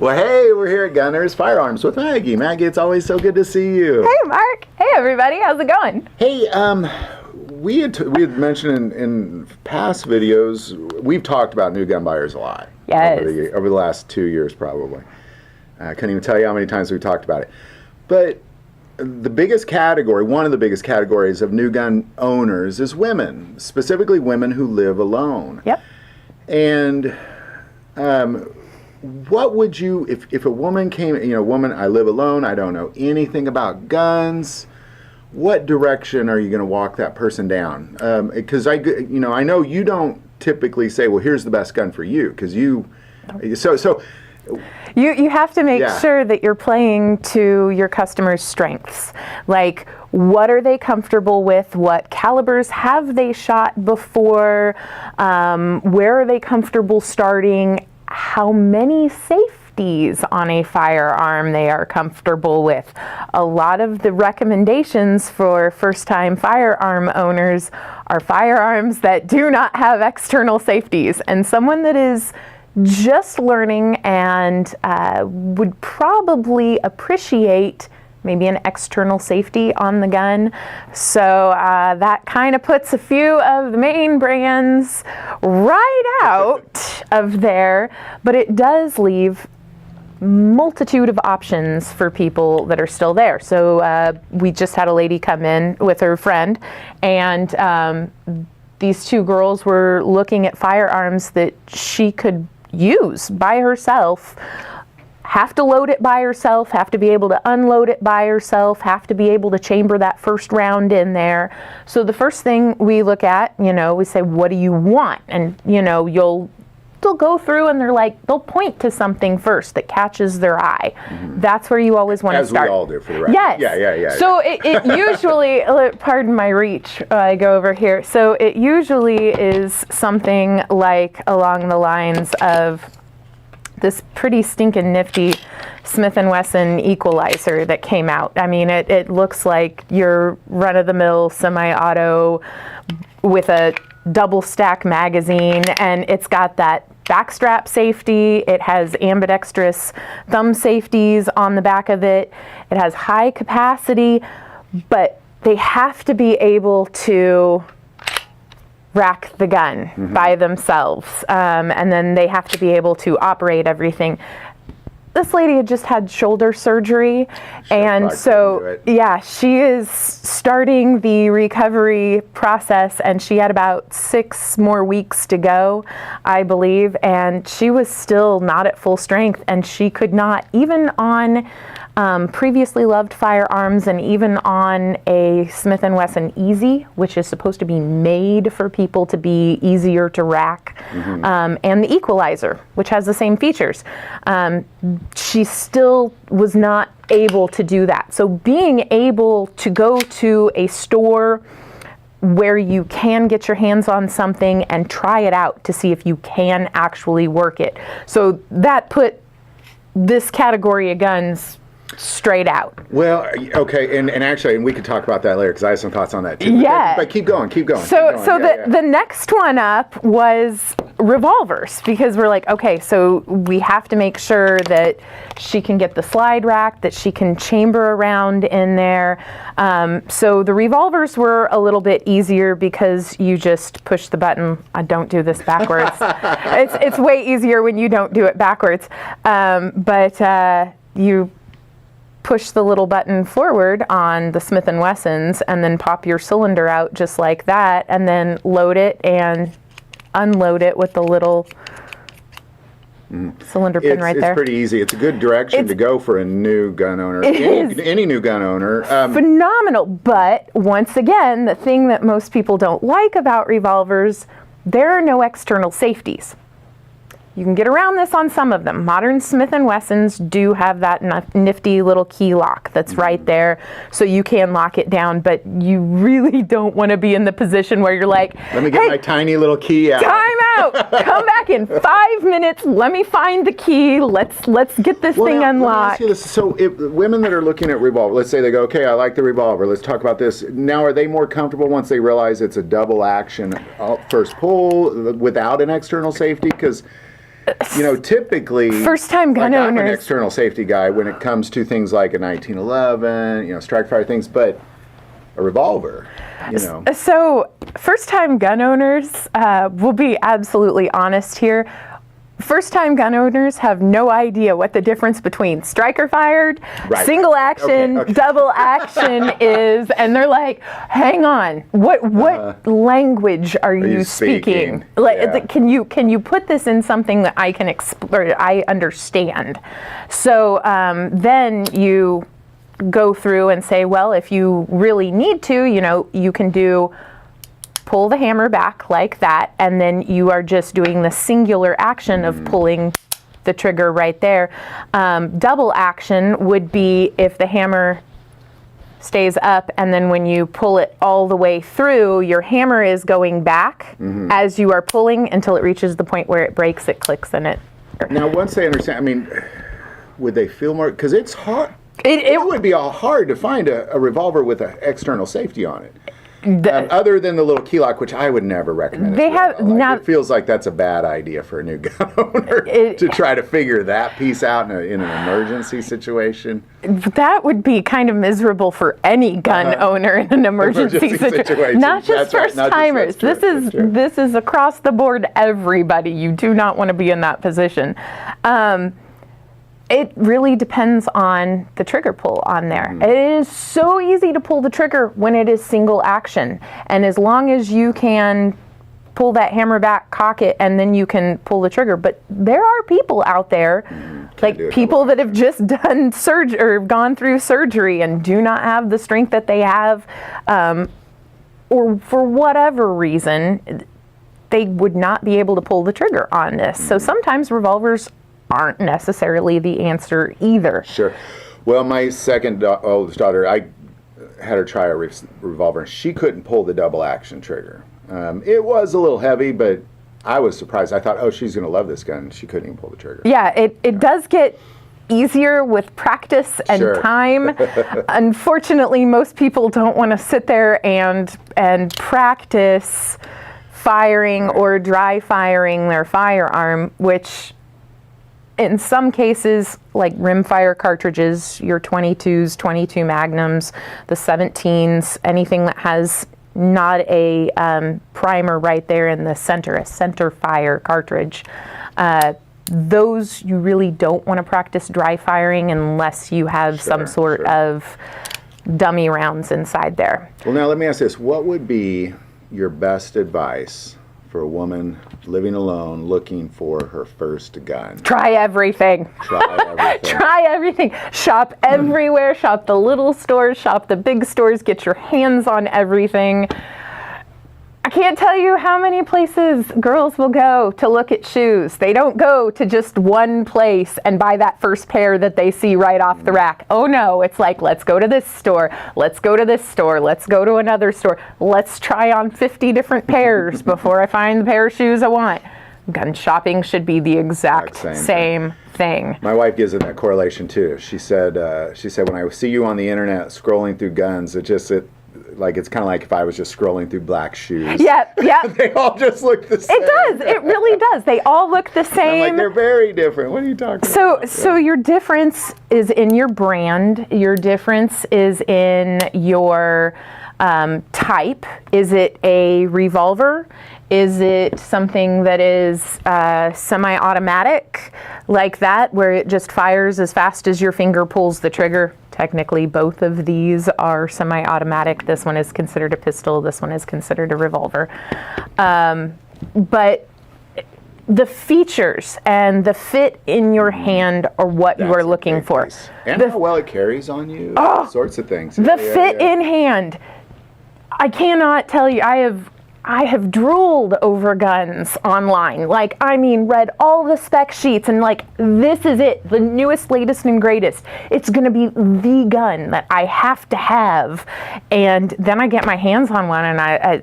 Well, hey, we're here at Gunners Firearms with Maggie. Maggie, it's always so good to see you. Hey, Mark. Hey, everybody. How's it going? Hey, we had mentioned in past videos, we've talked about new gun buyers a lot. Yes. Over the last 2 years, probably. I couldn't even tell you how many times we've talked about it. But the biggest category, one of the biggest categories of new gun owners is women, specifically women who live alone. Yep. And what would you, if a woman came, woman, I live alone, I don't know anything about guns, what direction are you going to walk that person down? Because I know you don't typically say, well, here's the best gun for you, because you have to make sure that you're playing to your customer's strengths. Like, what are they comfortable with? What calibers have they shot before? Where are they comfortable starting? How many safeties on a firearm they are comfortable with. A lot of the recommendations for first-time firearm owners are firearms that do not have external safeties, and someone that is just learning and would probably appreciate maybe an external safety on the gun. So that kind of puts a few of the main brands right out of there, but it does leave multitude of options for people that are still there. So we just had a lady come in with her friend, and these two girls were looking at firearms that she could use by herself, have to load it by herself, have to be able to unload it by herself, have to be able to chamber that first round in there. So the first thing we look at, we say, what do you want? And, they'll go through and they'll point to something first that catches their eye. Mm-hmm. That's where you always want to start. As we all do, for the record. Yes. Yeah. So it usually, pardon my reach, I go over here. So it usually is something like along the lines of this pretty stinking nifty Smith & Wesson equalizer that came out. I mean, it looks like your run-of-the-mill semi-auto with a double stack magazine, and it's got that backstrap safety. It has ambidextrous thumb safeties on the back of it. It has high capacity, but they have to be able to rack the gun by themselves, and then they have to be able to operate everything. This lady had just had shoulder surgery, and so she is starting the recovery process, and she had about 6 more weeks to go, I believe, and she was still not at full strength, and she could not, even on previously loved firearms and even on a Smith & Wesson Easy, which is supposed to be made for people to be easier to rack, and the equalizer, which has the same features. She still was not able to do that. So being able to go to a store where you can get your hands on something and try it out to see if you can actually work it. So that put this category of guns straight out. Well, okay, and actually, we could talk about that later, because I have some thoughts on that too. Yeah. But keep going. So the next one up was revolvers, because we're like, okay, so we have to make sure that she can get the slide rack, that she can chamber around in there. So the revolvers were a little bit easier because you just push the button. I don't do this backwards. It's way easier when you don't do it backwards. But you push the little button forward on the Smith & Wessons and then pop your cylinder out just like that, and then load it and unload it with the little cylinder pin right there. It's pretty easy. It's a good direction to go for a new gun owner. Any new gun owner. Phenomenal. But once again, the thing that most people don't like about revolvers, there are no external safeties. You can get around this on some of them. Modern Smith & Wessons do have that nifty little key lock that's right there, so you can lock it down, but you really don't want to be in the position where you're like, let me get my tiny little key out. Time out! Come back in 5 minutes. Let me find the key. Let's get this thing unlocked. Let me ask you this. So if women that are looking at Revolver, let's say they go, okay, I like the Revolver. Let's talk about this. Now, are they more comfortable once they realize it's a double action first pull without an external safety? Because typically first-time gun I'm an owners. external safety guy when it comes to things like a 1911, strike fire things, but a revolver, So, first-time gun owners, we'll be absolutely honest here. First-time gun owners have no idea what the difference between striker fired, Right. single action, Okay. double action is, and they're like, "Hang on, what language are you speaking? Yeah. Can you put this in something that I can explore? I understand." So then you go through and say, well, if you really need to, you can pull the hammer back like that, and then you are just doing the singular action of pulling the trigger right there. Double action would be if the hammer stays up, and then when you pull it all the way through, your hammer is going back as you are pulling until it reaches the point where it breaks, it clicks, and it. Now, once they understand, would they feel more? Because it's hard. It would be all hard to find a revolver with an external safety on it. Other than the little key lock, which I would never recommend. They have now. It feels like that's a bad idea for a new gun owner to try to figure that piece out in an emergency situation. That would be kind of miserable for any gun owner in an emergency situation. Not just first timers. This is across the board. Everybody. You do not want to be in that position. It really depends on the trigger pull on there. It is so easy to pull the trigger when it is single action. And as long as you can pull that hammer back, cock it, and then you can pull the trigger. But there are people out there, like people that have just done surgery or gone through surgery and do not have the strength that they have, or for whatever reason, they would not be able to pull the trigger on this. So sometimes revolvers aren't necessarily the answer either. Sure. Well, my second oldest daughter, I had her try a revolver, and she couldn't pull the double action trigger. It was a little heavy, but I was surprised. I thought, oh, she's going to love this gun. She couldn't even pull the trigger. Yeah, it does get easier with practice and time. Unfortunately, most people don't want to sit there and practice firing or dry firing their firearm, which in some cases, like rimfire cartridges, your 22s, 22 Magnums, the 17s, anything that has not a primer right there in the center, a center fire cartridge, those you really don't want to practice dry firing unless you have some sort of dummy rounds inside there. Well, now let me ask this. What would be your best advice for a woman living alone looking for her first gun? Try everything. Try everything. Shop everywhere. Shop the little stores. Shop the big stores. Get your hands on everything. I can't tell you how many places girls will go to look at shoes. They don't go to just one place and buy that first pair that they see right off the rack. Oh no, it's like, let's go to this store, let's go to this store, let's go to another store, let's try on 50 different pairs before I find the pair of shoes I want. Gun shopping should be the exact same thing. My wife gives it that correlation too. She said when I see you on the internet scrolling through guns, it's kind of like if I was just scrolling through black shoes. Yeah. They all just look the same. It does. It really does. They all look the same. I'm like, they're very different. What are you talking about? So your difference is in your brand. Your difference is in your type. Is it a revolver? Is it something that is semi-automatic like that, where it just fires as fast as your finger pulls the trigger? Technically, both of these are semi-automatic. This one is considered a pistol. This one is considered a revolver. But the features and the fit in your hand are what you are looking for. And how well it carries on you. All sorts of things. The fit in hand. I cannot tell you. I have drooled over guns online. Read all the spec sheets and this is it, the newest, latest, and greatest. It's gonna be the gun that I have to have. And then I get my hands on one and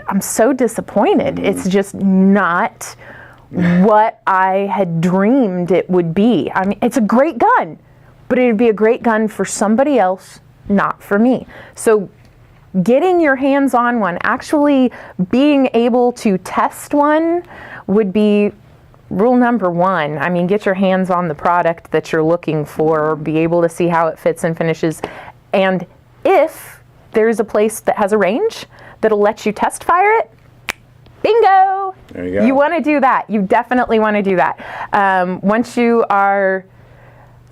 I'm so disappointed. It's just not what I had dreamed it would be. It's a great gun, but it would be a great gun for somebody else, not for me. So getting your hands on one, actually being able to test one would be rule number one. I mean, get your hands on the product that you're looking for, be able to see how it fits and finishes. And if there's a place that has a range that'll let you test fire it, bingo! There you go. You want to do that. You definitely want to do that. Once you are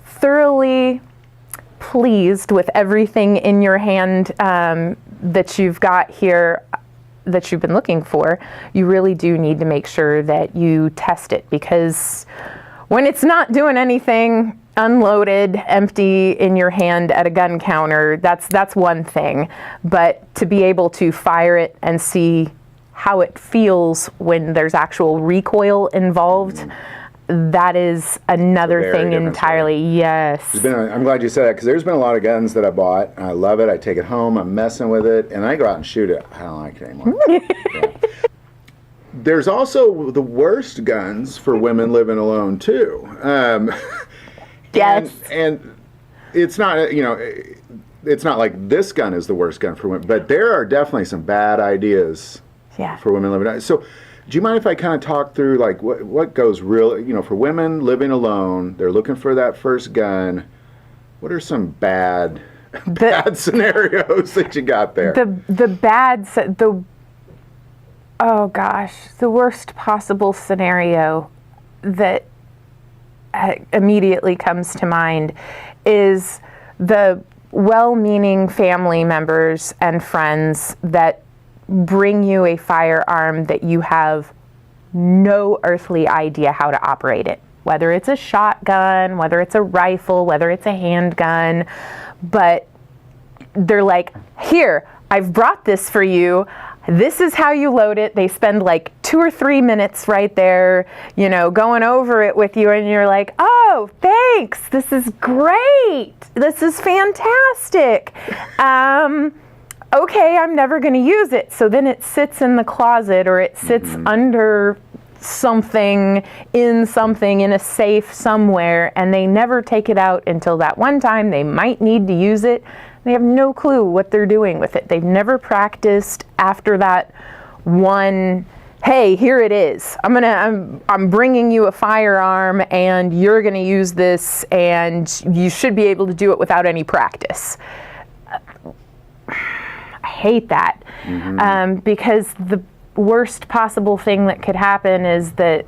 thoroughly pleased with everything in your hand that you've got here that you've been looking for, you really do need to make sure that you test it, because when it's not doing anything, unloaded, empty in your hand at a gun counter, that's one thing. But to be able to fire it and see how it feels when there's actual recoil involved, that is another thing entirely. Yes. I'm glad you said that, because there's been a lot of guns that I bought. And I love it. I take it home. I'm messing with it, and I go out and shoot it. I don't like it anymore. Yeah. There's also the worst guns for women living alone too. Yes. And it's not, it's not like this gun is the worst gun for women, but there are definitely some bad ideas for women living alone. So, do you mind if I kind of talk through like what goes real, for women living alone, they're looking for that first gun. What are some bad scenarios that you got there? Oh gosh, the worst possible scenario that immediately comes to mind is the well-meaning family members and friends that bring you a firearm that you have no earthly idea how to operate it. Whether it's a shotgun, whether it's a rifle, whether it's a handgun, but they're like, here, I've brought this for you. This is how you load it. They spend like 2 or 3 minutes right there, going over it with you, and you're like, oh, thanks. This is great. This is fantastic. Okay, I'm never going to use it. So then it sits in the closet, or it sits under something in a safe somewhere, and they never take it out until that one time they might need to use it. They have no clue what they're doing with it. They've never practiced after that one, hey, here it is. I'm bringing you a firearm, and you're going to use this, and you should be able to do it without any practice. I hate that, because the worst possible thing that could happen is that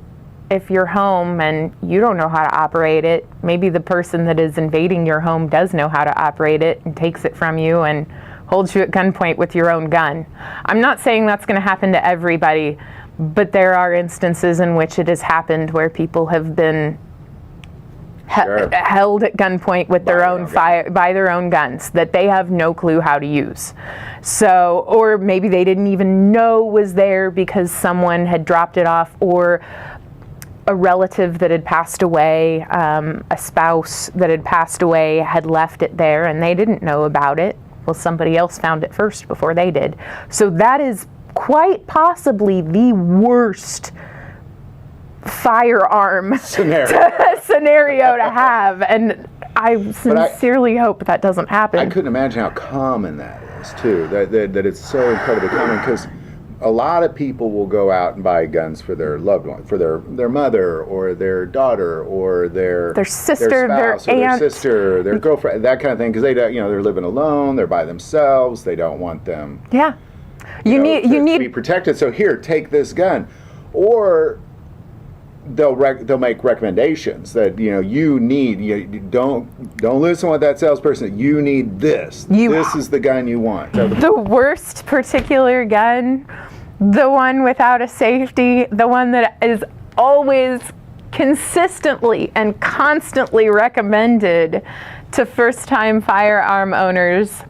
if you're home and you don't know how to operate it, maybe the person that is invading your home does know how to operate it and takes it from you and holds you at gunpoint with your own gun. I'm not saying that's going to happen to everybody, but there are instances in which it has happened where people have been held at gunpoint with their own by their own guns that they have no clue how to use. So, or maybe they didn't even know was there because someone had dropped it off, or a relative that had passed away, a spouse that had passed away had left it there and they didn't know about it. Well, somebody else found it first before they did. So that is quite possibly the worst firearm scenario to have, and I sincerely hope that doesn't happen. I couldn't imagine how common that is too, that it's so incredibly common, because a lot of people will go out and buy guns for their loved one, for their mother or their daughter or their sister, their spouse, their aunt, their sister, their girlfriend, that kind of thing, because they're living alone, they're by themselves, they don't want them you need to be protected. So here, take this gun. Or they'll make recommendations that you need. Don't listen to what that salesperson. You need this. This is the gun you want. The worst particular gun, the one without a safety, the one that is always consistently and constantly recommended to first-time firearm owners.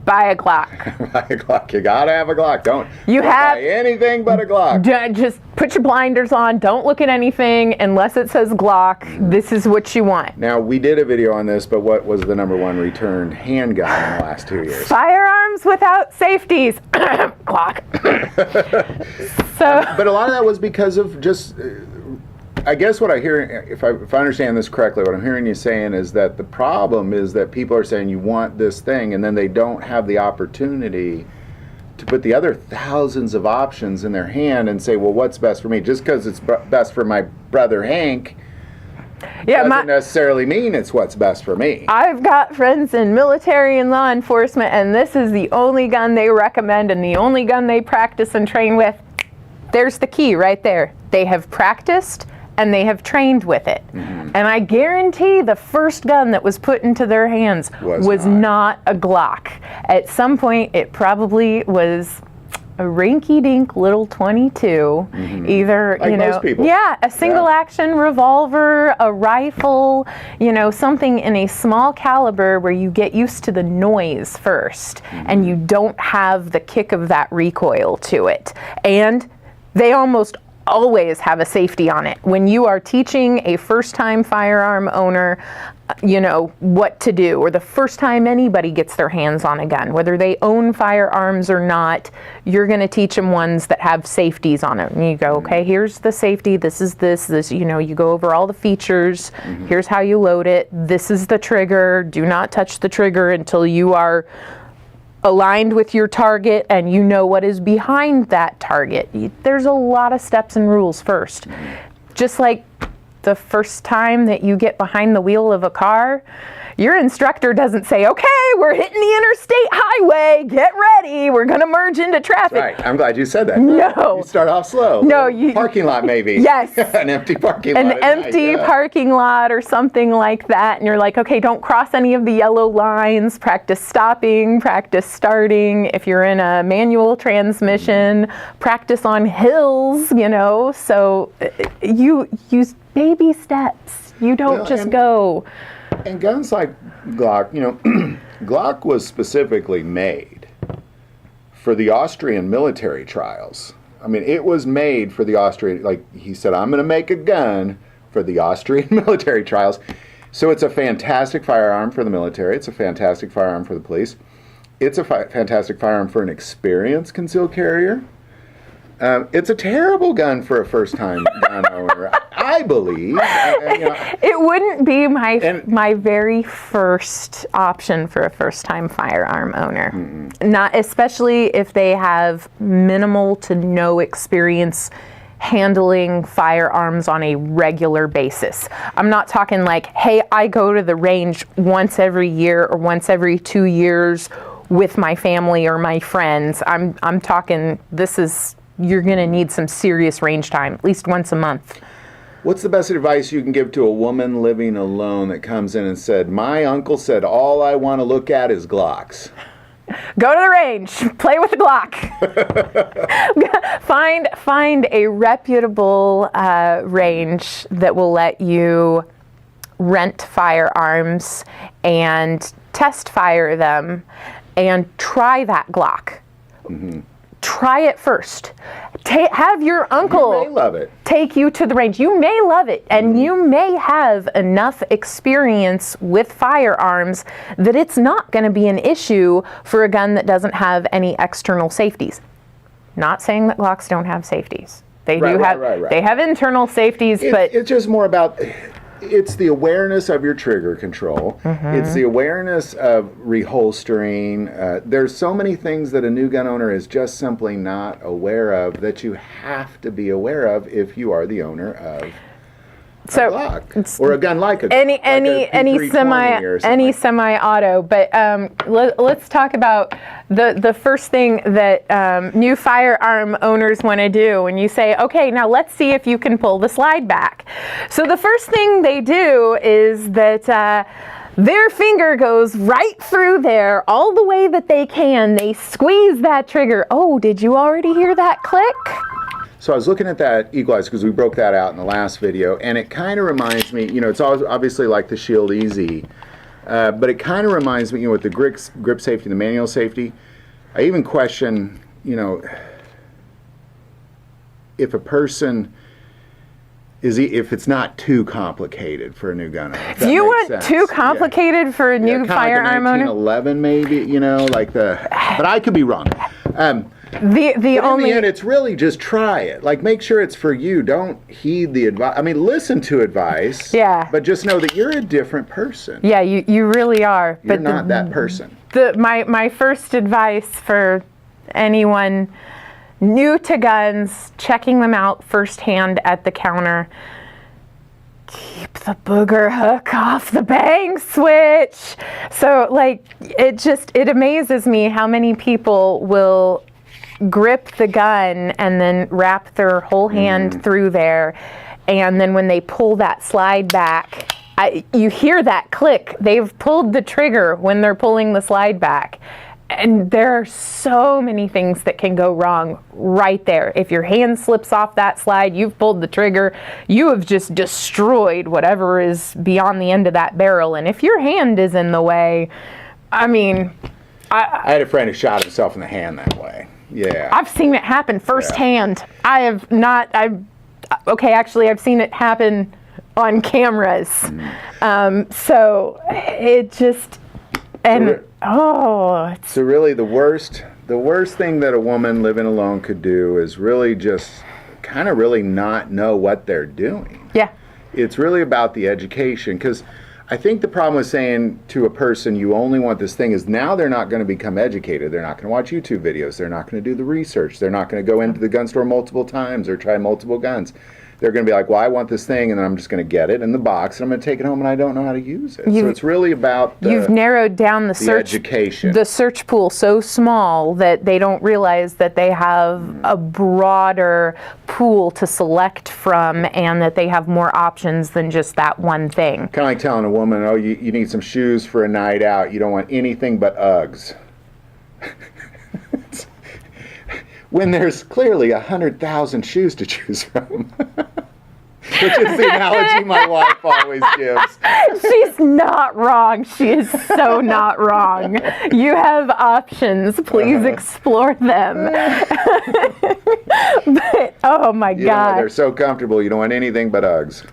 Buy a Glock. Buy a Glock. You gotta have a Glock. Don't buy anything but a Glock. Just put your blinders on. Don't look at anything unless it says Glock. This is what you want. Now, we did a video on this, but what was the #1 returned handgun in the last 2 years? Firearms without safeties. Glock. But a lot of that was because of just... I guess what I hear, if I understand this correctly, what I'm hearing you saying is that the problem is that people are saying you want this thing, and then they don't have the opportunity to put the other thousands of options in their hand and say, well, what's best for me? Just because it's best for my brother Hank doesn't necessarily mean it's what's best for me. I've got friends in military and law enforcement, and this is the only gun they recommend and the only gun they practice and train with. There's the key right there. They have practiced and they have trained with it. And I guarantee the first gun that was put into their hands was not a Glock. At some point, it probably was a rinky-dink little 22, either, like most people. a single action revolver, a rifle, something in a small caliber where you get used to the noise first and you don't have the kick of that recoil to it. And they almost always have a safety on it. When you are teaching a first-time firearm owner, what to do, or the first time anybody gets their hands on a gun, whether they own firearms or not, you're going to teach them ones that have safeties on it. And you go, okay, here's the safety, this is this, you go over all the features, here's how you load it, this is the trigger, do not touch the trigger until you are aligned with your target and you know what is behind that target. There's a lot of steps and rules first. Just like the first time that you get behind the wheel of a car, your instructor doesn't say, okay, we're hitting the interstate highway, get ready, we're going to merge into traffic. Right, I'm glad you said that. No. You start off slow. No, parking lot maybe. Yes. An empty parking lot. An empty parking lot or something like that, and you're like, okay, don't cross any of the yellow lines, practice stopping, practice starting. If you're in a manual transmission, practice on hills, so you use baby steps. You don't just go. And guns like Glock, Glock was specifically made for the Austrian military trials. I mean, it was made for the Austrian, like he said, I'm going to make a gun for the Austrian military trials. So it's a fantastic firearm for the military. It's a fantastic firearm for the police. It's a fantastic firearm for an experienced concealed carrier. It's a terrible gun for a first-time gun owner, I believe. It wouldn't be my very first option for a first-time firearm owner. Not especially if they have minimal to no experience handling firearms on a regular basis. I'm not talking like, hey, I go to the range once every year or once every 2 years with my family or my friends. I'm talking, you're going to need some serious range time, at least once a month. What's the best advice you can give to a woman living alone that comes in and said, my uncle said all I want to look at is Glocks? Go to the range, play with the Glock. Find a reputable range that will let you rent firearms and test fire them and try that Glock. Try it first. Have your uncle You may love it. take you to the range. You may love it, and you may have enough experience with firearms that it's not going to be an issue for a gun that doesn't have any external safeties. Not saying that Glocks don't have safeties. They do have. Right. They have internal safeties, but it's just more about. It's the awareness of your trigger control. It's the awareness of reholstering. There's so many things that a new gun owner is just simply not aware of that you have to be aware of if you are the owner of a Glock or a gun like a any P320 semi-auto. But let's talk about the first thing that new firearm owners want to do when you say, okay, now let's see if you can pull the slide back. So the first thing they do is that their finger goes right through there all the way that they can. They squeeze that trigger. Oh, did you already hear that click? So I was looking at that equalizer because we broke that out in the last video, and it kind of reminds me, it's always obviously like the Shield Easy, but it kind of reminds me, with the grip safety, the manual safety. I even question, if a person if it's not too complicated for a new gun owner. Do you want too complicated for a new firearm owner? 1911 maybe, but I could be wrong. In the end, it's really just try it. Like, make sure it's for you. Don't heed the advice. I mean, listen to advice. Yeah. But just know that you're a different person. Yeah, you really are. You're not that person. My first advice for anyone new to guns, checking them out firsthand at the counter. Keep the booger hook off the bang switch. So like, it amazes me how many people will grip the gun and then wrap their whole hand through there. And then when they pull that slide back, you hear that click. They've pulled the trigger when they're pulling the slide back. And there are so many things that can go wrong right there. If your hand slips off that slide, you've pulled the trigger, you have just destroyed whatever is beyond the end of that barrel. And if your hand is in the way, I mean... I had a friend who shot himself in the hand that way. Yeah. I've seen it happen firsthand. Yeah. I've seen it happen on cameras. So it just... And... So really the worst thing that a woman living alone could do is really just kind of really not know what they're doing. Yeah. It's really about the education, because I think the problem with saying to a person you only want this thing is now they're not going to become educated. They're not going to watch YouTube videos. They're not going to do the research. They're not going to go into the gun store multiple times or try multiple guns. They're going to be like, well, I want this thing, and then I'm just going to get it in the box, and I'm going to take it home, and I don't know how to use it. So it's really about you've narrowed down the search education. The search pool so small that they don't realize that they have a broader pool to select from, and that they have more options than just that one thing. Kind of like telling a woman, oh, you need some shoes for a night out. You don't want anything but Uggs. When there's clearly 100,000 shoes to choose from. Which is the analogy my wife always gives. She's not wrong. She is so not wrong. You have options. Please explore them. But, oh my God. They're so comfortable. You don't want anything but Uggs.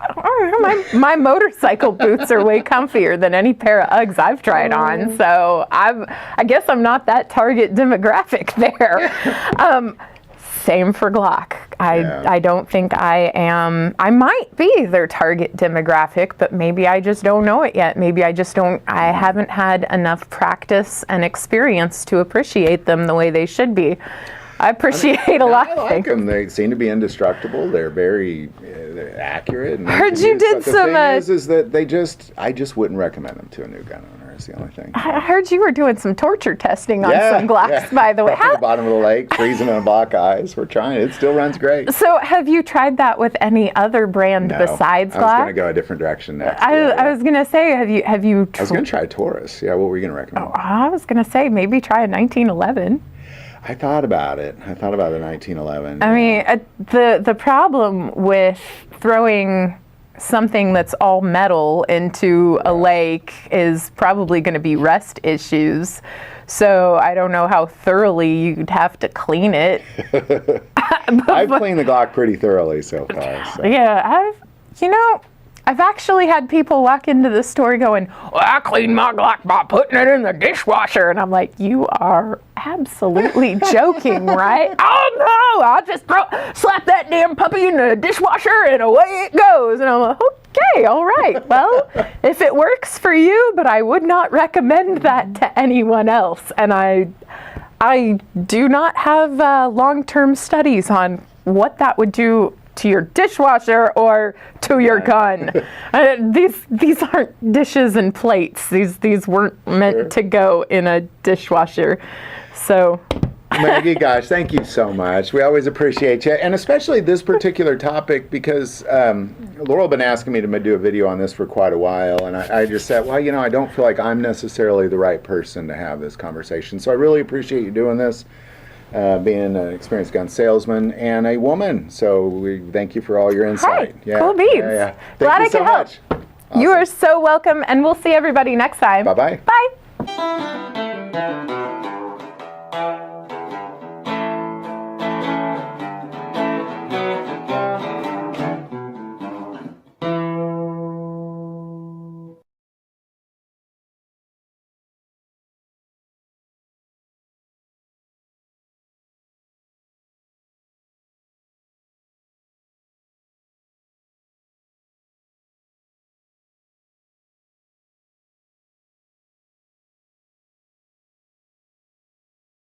My motorcycle boots are way comfier than any pair of Uggs I've tried on. So I guess I'm not that target demographic there. Same for Glock. I don't think I am. I might be their target demographic, but maybe I just don't know it yet. Maybe I haven't had enough practice and experience to appreciate them the way they should be. I appreciate a lot. I like them. They seem to be indestructible. They're very they're accurate. And heard you did some. The thing is that I just wouldn't recommend them to a new gun owner. Is the only thing. I heard you were doing some torture testing on some Glocks, by the way. At the bottom of the lake, freezing on black ice. We're trying. It still runs great. So, have you tried that with any other brand besides Glock? I was going to go a different direction next. I was going to say, have you? I was going to try a Taurus. Yeah, what were you going to recommend? Oh, I was going to say maybe try a 1911. I thought about it. I thought about the 1911. I mean, the problem with throwing something that's all metal into a lake is probably going to be rust issues. So I don't know how thoroughly you'd have to clean it. I've cleaned the Glock pretty thoroughly so far. So. Yeah, I've actually had people walk into the store going, well, I cleaned my Glock by putting it in the dishwasher. And I'm like, you are absolutely joking, right? Oh, no, I'll just slap that damn puppy in the dishwasher and away it goes. And I'm like, okay, all right. Well, if it works for you, but I would not recommend that to anyone else. And I do not have long-term studies on what that would do to your dishwasher or to your gun. These aren't dishes and plates. These weren't meant to go in a dishwasher. So Maggie, gosh, thank you so much. We always appreciate you, and especially this particular topic, because Laurel been asking me to do a video on this for quite a while, and I just said, well, I don't feel like I'm necessarily the right person to have this conversation. So I really appreciate you doing this. Being an experienced gun salesman and a woman. So we thank you for all your insight. Hi, cool beans. Thank Glad you I could so help. much. Awesome. You are so welcome, and we'll see everybody next time. Bye-bye. Bye.